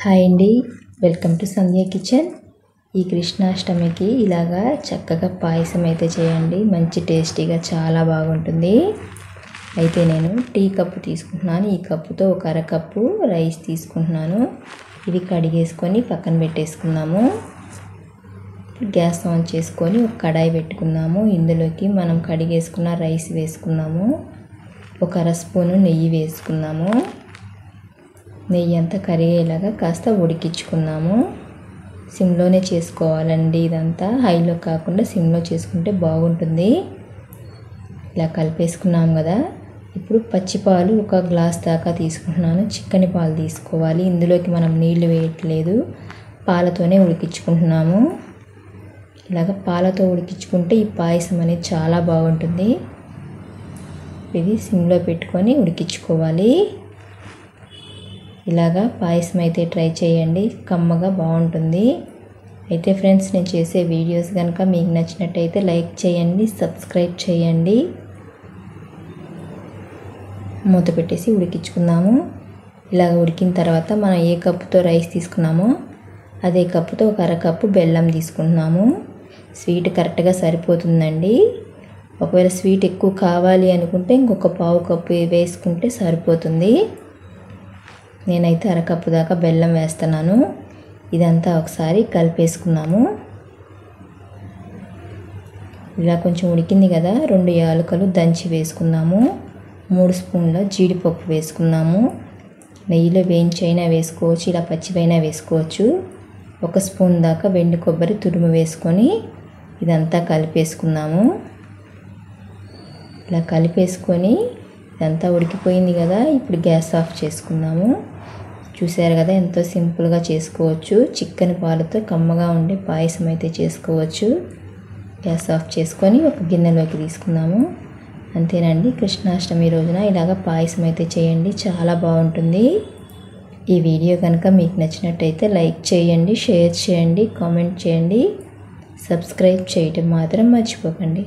Hi అండి, welcome to Sandhya kitchen. ఈ కృష్ణాష్టమికి ఇలాగా చక్కగా పాయసం అయితే చేయండి. మంచి టేస్టీగా చాలా బాగుంటుంది. అయితే నేను టీ కప్పు తీసుకుంటున్నాను. ఈ కప్పుతో ఒక అరకప్పు రైస్ తీసుకుంటున్నాను. ఇవి కడిగేసుకొని పక్కన పెట్టేసుకుందాము. గ్యాస్ ఆన్ చేసుకొని ఒక కడాయి పెట్టుకుందాము. ఇందులోకి మనం కడిగేసుకున్న రైస్ వేసుకుందాము. ఒక అర స్పూను నెయ్యి వేసుకుందాము. నెయ్యి అంతా కరిగేలాగా కాస్త ఉడికించుకుందాము. సిమ్లోనే చేసుకోవాలండి. ఇదంతా హైలో కాకుండా సిమ్లో చేసుకుంటే బాగుంటుంది. ఇలా కలిపేసుకున్నాం కదా. ఇప్పుడు పచ్చిపాలు ఒక గ్లాస్ దాకా తీసుకుంటున్నాను. చిక్కని పాలు తీసుకోవాలి. ఇందులోకి మనం నీళ్లు వేయట్లేదు, పాలతోనే ఉడికించుకుంటున్నాము. ఇలాగ పాలతో ఉడికించుకుంటే ఈ పాయసం అనేది చాలా బాగుంటుంది. ఇది సిమ్లో పెట్టుకొని ఉడికించుకోవాలి. ఇలాగా పాయసం అయితే ట్రై చేయండి, కమ్మగా బాగుంటుంది. అయితే ఫ్రెండ్స్, నేను చేసే వీడియోస్ కనుక మీకు నచ్చినట్టయితే లైక్ చేయండి, సబ్స్క్రైబ్ చేయండి. మూత పెట్టేసి ఉడికించుకుందాము. ఇలాగ ఉడికిన తర్వాత మనం ఏ కప్పుతో రైస్ తీసుకున్నామో అదే కప్పుతో ఒక అరకప్పు బెల్లం తీసుకుంటున్నాము. స్వీట్ కరెక్ట్గా సరిపోతుందండి. ఒకవేళ స్వీట్ ఎక్కువ కావాలి అనుకుంటే ఇంకొక పావు కప్పు వేసుకుంటే సరిపోతుంది. నేనైతే అరకప్పు దాకా బెల్లం వేస్తున్నాను. ఇదంతా ఒకసారి కలిపేసుకుందాము. ఇలా కొంచెం ఉడికింది కదా. 2 యాలకులు దంచి వేసుకుందాము. 3 స్పూన్ల జీడిపప్పు వేసుకుందాము. నెయ్యిలో వేయించైనా వేసుకోవచ్చు, ఇలా పచ్చివైనా వేసుకోవచ్చు. 1 స్పూన్ దాకా వెండి కొబ్బరి తురుము వేసుకొని ఇదంతా కలిపేసుకుందాము. ఇలా కలిపేసుకొని ఇదంతా ఉడికిపోయింది కదా. ఇప్పుడు గ్యాస్ ఆఫ్ చేసుకుందాము. చూసారు కదా, ఎంతో సింపుల్గా చేసుకోవచ్చు. చిక్కని పాలతో కమ్మగా ఉండే పాయసం అయితే చేసుకోవచ్చు. గ్యాస్ ఆఫ్ చేసుకొని ఒక గిన్నెలోకి తీసుకుందాము. అంతేనండి, కృష్ణాష్టమి రోజున ఇలాగ పాయసం అయితే చేయండి, చాలా బాగుంటుంది. ఈ వీడియో కనుక మీకు నచ్చినట్టయితే లైక్ చేయండి, షేర్ చేయండి, కామెంట్ చేయండి, సబ్స్క్రైబ్ చేయటం మాత్రం మర్చిపోకండి.